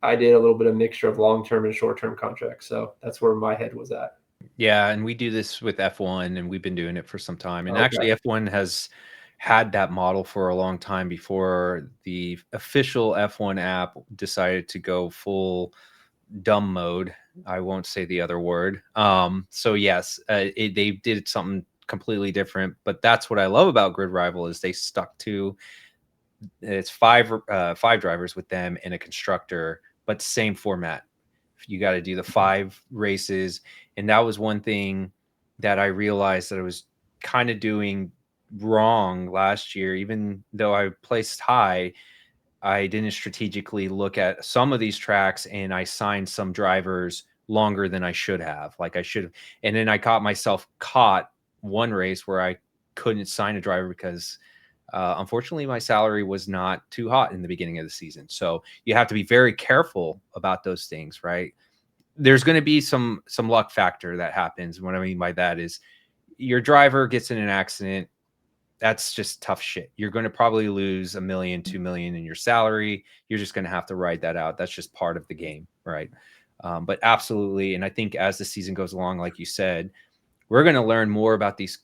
Speaker 4: I did a little bit of mixture of long-term and short-term contracts. So that's where my head was at.
Speaker 2: Yeah, and we do this with F1, and we've been doing it for some time. And
Speaker 4: Okay.
Speaker 2: actually, F1 has had that model for a long time before the official F1 app decided to go full dumb mode. I won't say the other word. So yes, they did something completely different. But that's what I love about Gridrival is they stuck to it's five drivers with them and a constructor, but same format. You got to do the 5 races. And that was one thing that I realized that I was kind of doing wrong last year. Even though I placed high, I didn't strategically look at some of these tracks, and I signed some drivers longer than I should have. Like I should have. And then I caught myself one race where I couldn't sign a driver because unfortunately my salary was not too hot in the beginning of the season. So you have to be very careful about those things, right? There's going to be some luck factor that happens. What I mean by that is your driver gets in an accident. That's just tough shit. You're going to probably lose $1 million, $2 million in your salary. You're just going to have to ride that out. That's just part of the game, right? But absolutely. And I think as the season goes along, like you said, we're going to learn more about these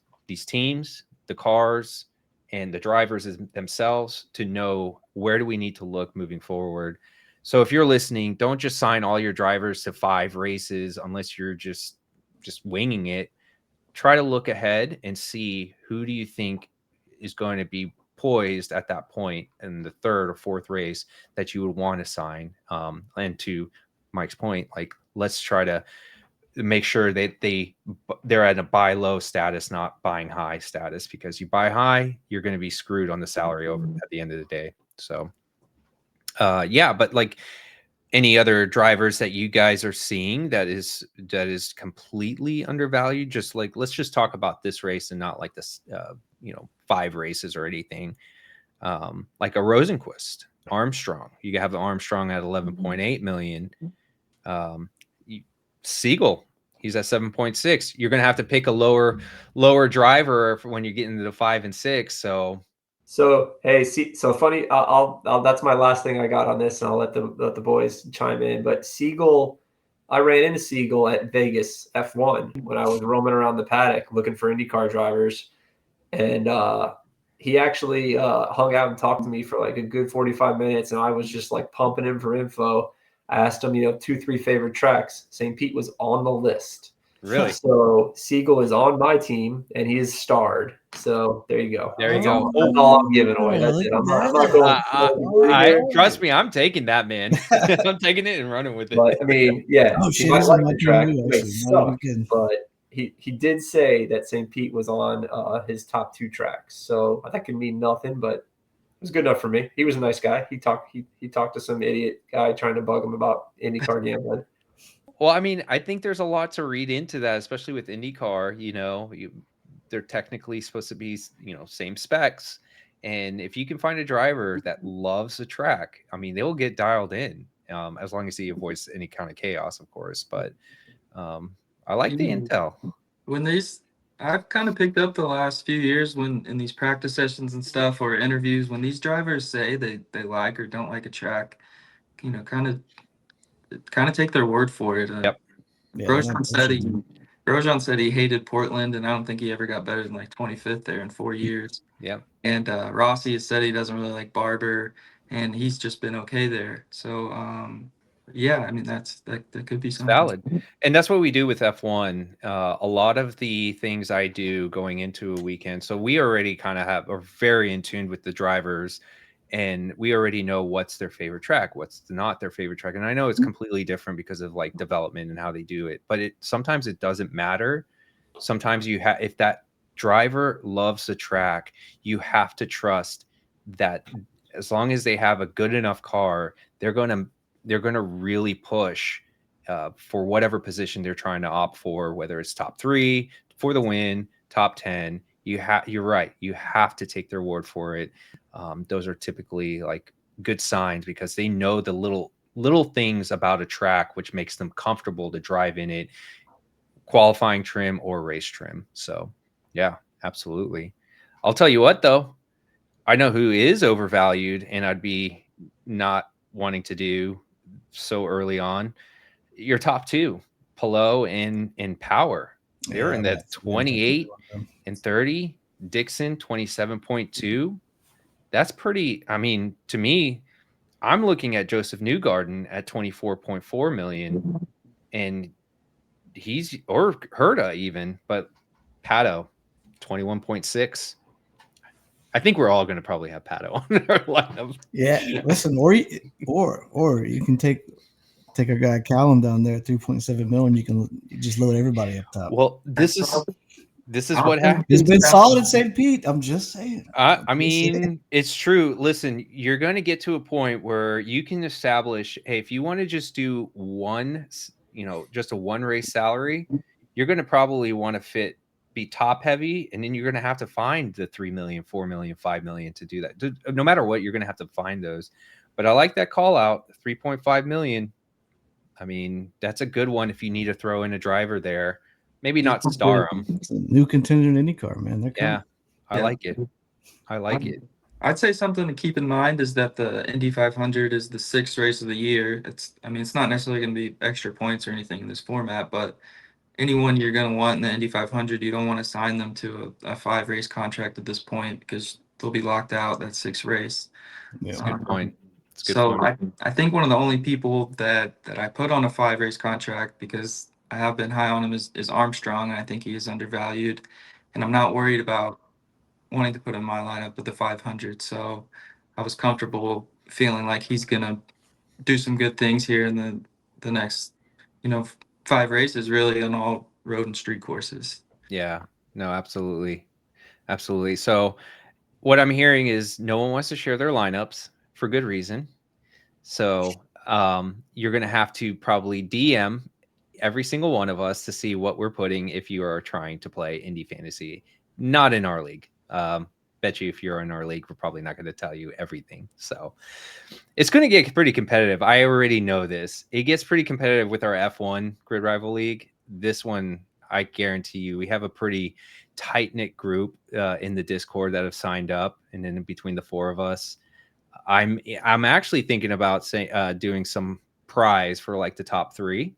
Speaker 2: teams, the cars, and the drivers themselves to know where do we need to look moving forward. So if you're listening, don't just sign all your drivers to 5 races unless you're just winging it. Try to look ahead and see who do you think is going to be poised at that point in the 3rd or 4th race that you would want to sign. And to Mike's point, like, let's try to make sure that they're at a buy low status, not buying high status, because you buy high, you're going to be screwed on the salary over at the end of the day. So yeah, but like any other drivers that you guys are seeing that is completely undervalued, just like, let's just talk about this race and not like this 5 races or anything. Like a Rosenquist, Armstrong, you have the Armstrong at 11.8 million. Siegel, he's at 7.6. You're going to have to pick a lower driver for when you get into the 5 and 6. So
Speaker 4: hey, so funny. I'll that's my last thing I got on this, and I'll let the boys chime in. But Siegel, I ran into Siegel at Vegas F1 when I was roaming around the paddock looking for IndyCar drivers, and he actually hung out and talked to me for like a good 45 minutes, and I was just like pumping him for info. I asked him, 2-3 favorite tracks. St. Pete was on the list.
Speaker 2: Really?
Speaker 4: So Siegel is on my team, and he is starred. So there you go.
Speaker 2: There you go.
Speaker 4: That's all I'm giving away. That's it. I'm not going.
Speaker 2: Trust me, I'm taking that, man. I'm taking it and running with it.
Speaker 4: But I mean, yeah,
Speaker 3: Oh,
Speaker 4: he
Speaker 3: shit,
Speaker 4: might
Speaker 3: he's
Speaker 4: like
Speaker 3: on my
Speaker 4: the track.
Speaker 3: team,
Speaker 4: It may
Speaker 3: actually.
Speaker 4: suck,
Speaker 3: Good.
Speaker 4: but he did say that St. Pete was on his top 2 tracks. So that could mean nothing, but it was good enough for me. He was a nice guy. He talked to some idiot guy trying to bug him about IndyCar gambling.
Speaker 2: Well, I mean, I think there's a lot to read into that, especially with IndyCar. They're technically supposed to be, same specs. And if you can find a driver that loves the track, I mean, they'll get dialed in, as long as he avoids any kind of chaos, of course. But I like the intel.
Speaker 1: I've kind of picked up the last few years when in these practice sessions and stuff or interviews, when these drivers say they like or don't like a track, kind of take their word for it.
Speaker 2: Yep.
Speaker 3: Yeah,
Speaker 1: Grosjean said he hated Portland, and I don't think he ever got better than like 25th there in 4 years.
Speaker 2: Yeah.
Speaker 1: And Rossi has said he doesn't really like Barber, and he's just been okay there. So yeah, I mean that could be something
Speaker 2: valid. And that's what we do with F1. A lot of the things I do going into a weekend, so we already kind of are very in tune with the drivers, and we already know what's their favorite track, what's not their favorite track. And I know it's completely different because of like development and how they do it, but sometimes it doesn't matter. sometimes if that driver loves the track, you have to trust that as long as they have a good enough car, they're gonna really push for whatever position they're trying to opt for, whether it's top 3 for the win, top 10. You're right. You have to take their word for it. Those are typically like good signs because they know the little things about a track which makes them comfortable to drive in it, qualifying trim or race trim. So yeah, absolutely. I'll tell you what though, I know who is overvalued and I'd be not wanting to do so early on. Your top 2, Pillow and Power. They're in that 28 and 30. Dixon 27.2. That's pretty. I mean, to me, I'm looking at Joseph Newgarden at 24.4 million, and he's or Herta even, but Pato 21.6. I think we're all going to probably have Pato on our lineup.
Speaker 3: Yeah, listen, or you can take our guy Callum down there at 3.7 million. You just load everybody up top.
Speaker 2: Well, this is what happens.
Speaker 3: He's been solid at St. Pete. I'm just saying.
Speaker 2: I mean, it's true. Listen, you're going to get to a point where you can establish, hey, if you want to just do one, just a one race salary, you're going to probably want to be top heavy, and then you're going to have to find the 3 million, 4 million, 5 million to do that. No matter what, you're going to have to find those. But I like that call out, 3.5 million. I mean, that's a good one if you need to throw in a driver there. Maybe not star them.
Speaker 3: It's a new contender in IndyCar, man. They're coming.
Speaker 2: Yeah, I like it. I like it.
Speaker 1: I'd say something to keep in mind is that the Indy 500 is the 6th race of the year. It's not necessarily going to be extra points or anything in this format, but anyone you're going to want in the Indy 500, you don't want to sign them to a 5-race contract at this point because they'll be locked out that 6th race.
Speaker 3: Yeah.
Speaker 2: That's a good point.
Speaker 1: I think one of the only people that I put on a 5-race contract because I have been high on him is Armstrong, and I think he is undervalued, and I'm not worried about wanting to put in my lineup with the 500. So I was comfortable feeling like he's gonna do some good things here in the next, 5 races, really on all road and street courses.
Speaker 2: Yeah, no, absolutely. Absolutely. So what I'm hearing is no one wants to share their lineups for good reason. So you're going to have to probably DM every single one of us to see what we're putting if you are trying to play Indy Fantasy, not in our league. Bet you if you're in our league, we're probably not going to tell you everything. So it's going to get pretty competitive. I already know this. It gets pretty competitive with our F1 Gridrival League. This one, I guarantee you, we have a pretty tight-knit group in the Discord that have signed up, and then between the 4 of us, I'm actually thinking about doing some prize for like the top 3.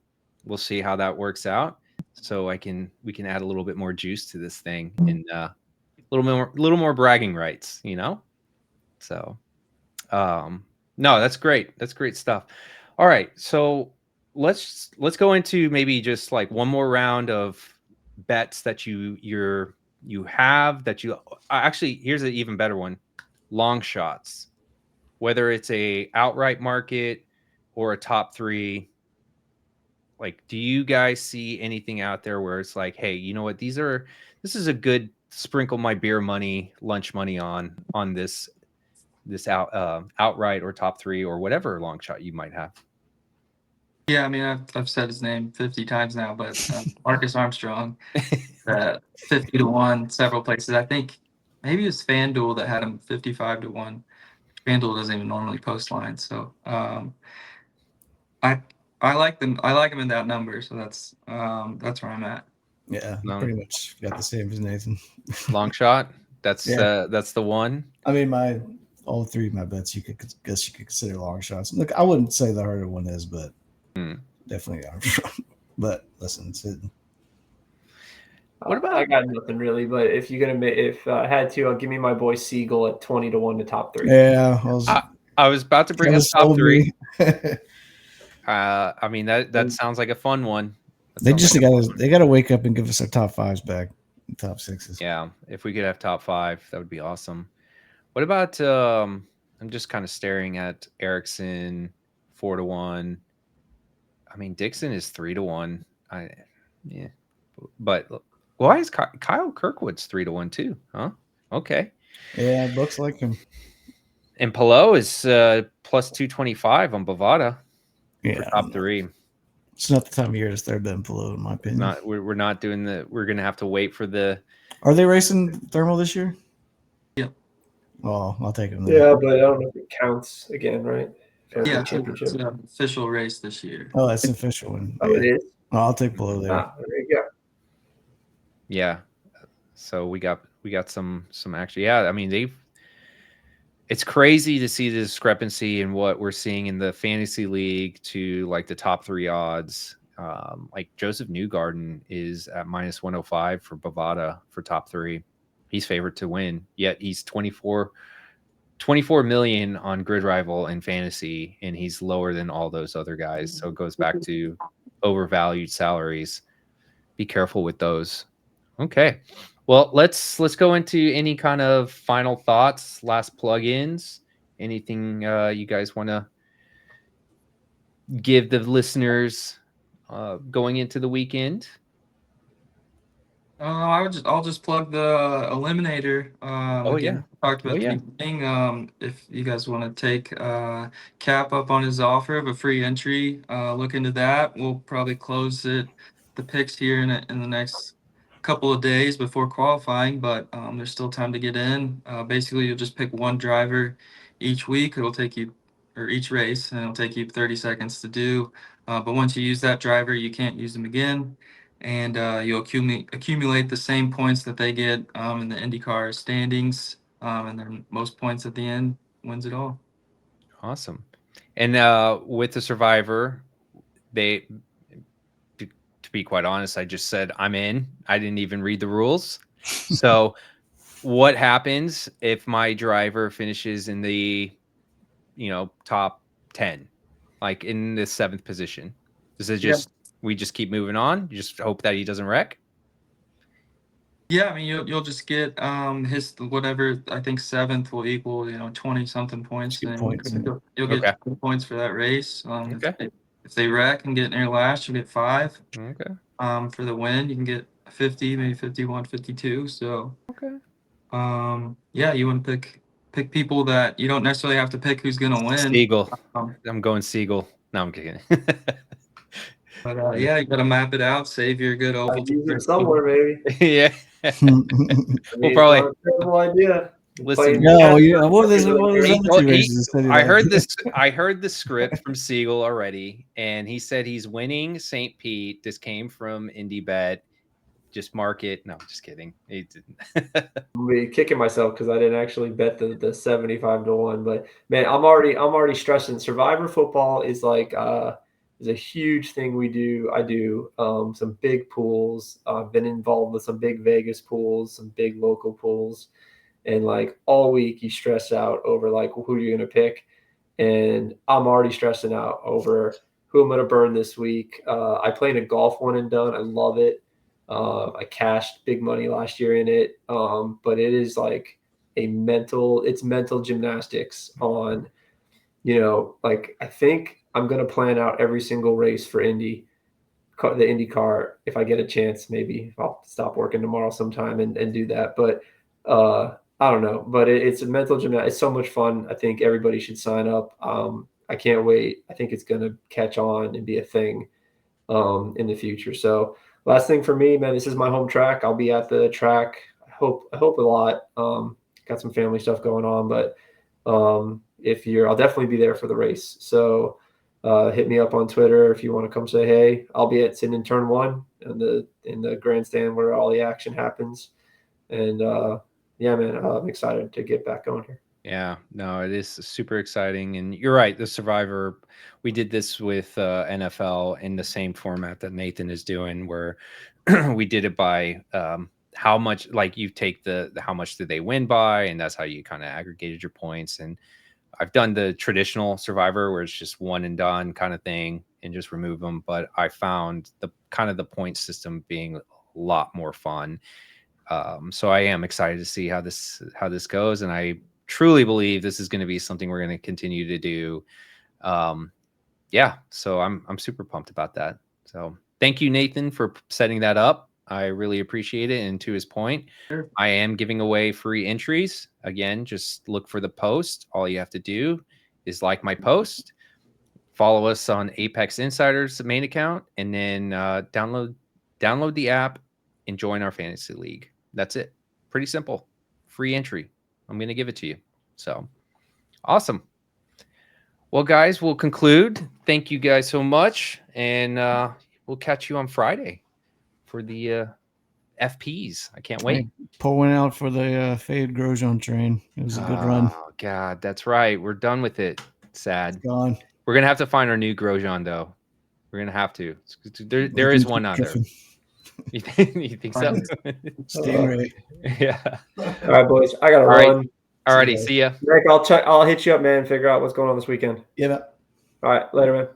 Speaker 2: We'll see how that works out. So we can add a little bit more juice to this thing and a little more bragging rights, So no, that's great. That's great stuff. All right, so let's go into maybe just like one more round of bets that you have that you actually, here's an even better one. Long shots. Whether it's a outright market or a top 3, like, do you guys see anything out there where it's like, hey, you know what? This is a good sprinkle my beer money, lunch money on this outright or top 3 or whatever long shot you might have.
Speaker 1: Yeah, I mean, I've said his name 50 times now, but Marcus Armstrong, 50 to 1, several places. I think maybe it was FanDuel that had him 55 to 1. FanDuel doesn't even normally post lines, so I like them. I like him in that number, so that's where I'm at.
Speaker 3: Yeah, pretty much got the same as Nathan.
Speaker 2: Long shot. That's the one.
Speaker 3: I mean, all 3 of my bets you could consider long shots. Look, I wouldn't say the harder one is, but definitely Armstrong. But listen,
Speaker 4: what about? I got nothing really, but if I had to, I'll give me my boy Siegel at 20 to 1 to top 3.
Speaker 3: Yeah,
Speaker 2: I was about to bring up top 3. I mean that sounds like a fun one.
Speaker 3: They got to wake up and give us our top 5s back, top 6s.
Speaker 2: Yeah, if we could have top 5, that would be awesome. What about? I'm just kind of staring at Ericsson 4 to 1. I mean, Dixon is 3 to 1. But Why is Kyle Kirkwood's 3-1 too? Huh? Okay.
Speaker 3: Yeah, books like him.
Speaker 2: And Pillow is plus 225 on Bovada for
Speaker 3: Yeah,
Speaker 2: top 3.
Speaker 3: it's not the time of year to start them below, in my
Speaker 2: It's
Speaker 3: opinion.
Speaker 2: not. We're not doing the. We're gonna have to wait for the.
Speaker 3: Are they racing thermal this year?
Speaker 1: Yep.
Speaker 3: Well, I'll take them. Then.
Speaker 4: Yeah, but I don't know if it counts again, right? For
Speaker 1: Yeah,
Speaker 4: the
Speaker 1: it's
Speaker 4: championship.
Speaker 1: an official race this year.
Speaker 3: Oh, that's an official one.
Speaker 4: Oh, it
Speaker 3: Yeah.
Speaker 4: is.
Speaker 3: Well, I'll take below there.
Speaker 4: There you go.
Speaker 2: Yeah. So we got some action. Yeah, I mean it's crazy to see the discrepancy in what we're seeing in the fantasy league to like the top 3 odds. Like Joseph Newgarden is at minus 105 for Bovada for top 3. He's favored to win, yet he's 24 million on Gridrival and fantasy, and he's lower than all those other guys. So it goes back to overvalued salaries. Be careful with those. Okay. Well, let's go into any kind of final thoughts, last plugins, anything you guys want to give the listeners going into the weekend.
Speaker 1: I'll just plug the Eliminator.
Speaker 2: Oh,
Speaker 1: Again, talked about the beginning. If you guys want to take Cap up on his offer of a free entry, look into that. We'll probably close the picks here in the next couple of days before qualifying, but there's still time to get in. Basically, you'll just pick one driver each week. It'll take you, or each race, and it'll take you 30 seconds to do. But once you use that driver, you can't use them again. And you'll accumulate the same points that they get in the IndyCar standings, and then most points at the end wins it all.
Speaker 2: Awesome. And with the Survivor, to be quite honest, I just said I'm in. I didn't even read the rules. So what happens if my driver finishes in the top 10, like in the 7th position? Does it just we just keep moving on? You just hope that he doesn't wreck?
Speaker 1: Yeah, I mean you'll just get his whatever. I think 7th will equal 20 something points,
Speaker 3: Good
Speaker 1: and
Speaker 3: points.
Speaker 1: you'll get
Speaker 2: Okay.
Speaker 1: 20 points for that race.
Speaker 2: Okay.
Speaker 1: If they wreck and get near last, you'll get 5.
Speaker 2: Okay.
Speaker 1: For the win, you can get 50, maybe 51, 52. So
Speaker 2: Okay.
Speaker 1: yeah, you want to pick people that you don't necessarily have to pick who's gonna win.
Speaker 2: Siegel.
Speaker 1: Um,
Speaker 2: I'm going Siegel. No, I'm kidding.
Speaker 1: But yeah, you got to map it out. Save your good
Speaker 4: I
Speaker 1: old.
Speaker 4: use it somewhere, maybe.
Speaker 2: Yeah.
Speaker 4: We'll
Speaker 2: probably
Speaker 4: not a terrible idea.
Speaker 2: listen.
Speaker 3: No, what is
Speaker 2: I heard this. I heard the script from Siegel already, and he said he's winning St. Pete. This came from IndyBet. Just mark it. No, just kidding. He didn't.
Speaker 4: I'm be kicking myself because I didn't actually bet the 75-1. But man, I'm already stressing. Survivor football is like is a huge thing we do. I do some big pools. I've been involved with some big Vegas pools, some big local pools, and like all week you stress out over like who you're gonna pick, and I'm already stressing out over who I'm gonna burn this week. I played a golf one and done. I love it. I cashed big money last year in it, but it is like it's mental gymnastics on, like I think I'm going to plan out every single race for the IndyCar. If I get a chance, maybe I'll stop working tomorrow sometime and do that. But I don't know, but it's a mental gymnastics. It's so much fun. I think everybody should sign up. I can't wait. I think it's going to catch on and be a thing in the future. So last thing for me, man, this is my home track. I'll be at the track. I hope a lot. Got some family stuff going on, but I'll definitely be there for the race. So hit me up on Twitter if you want to come say hey. I'll be sitting in turn 1 in the grandstand where all the action happens. And yeah, man, I'm excited to get back going here.
Speaker 2: Yeah, no, it is super exciting. And you're right. The Survivor, we did this with NFL in the same format that Nathan is doing, where we did it by how much, like you take how much did they win by, and that's how you kind of aggregated your points. And I've done the traditional Survivor where it's just one and done kind of thing and just remove them. But I found the point system being a lot more fun. So I am excited to see how this goes, and I truly believe this is going to be something we're going to continue to do. Yeah, so I'm super pumped about that. So thank you, Nathan, for setting that up. I really appreciate it. And to his point,
Speaker 1: Sure.
Speaker 2: I am giving away free entries. Again, just look for the post. All you have to do is like my post, follow us on Apex Insiders main account, and then download the app and join our fantasy league. That's it. Pretty simple. Free entry. I'm going to give it to you. So awesome. Well, guys, we'll conclude. Thank you guys so much. And we'll catch you on Friday for the FPs. I can't wait.
Speaker 3: Pulling out for the Fade Grosjean train. It was a good run.
Speaker 2: Oh, God. That's right. We're done with it. Sad.
Speaker 3: Gone.
Speaker 2: We're going to have to find our new Grosjean, though. We're going to have to. There is one out there. You think so?
Speaker 3: Stingray.
Speaker 2: Yeah.
Speaker 4: All right, boys. I got to
Speaker 2: All right.
Speaker 4: run.
Speaker 2: All righty. See ya.
Speaker 4: Nick, I'll hit you up, man. Figure out what's going on this weekend.
Speaker 3: Yeah.
Speaker 4: All right. Later, man.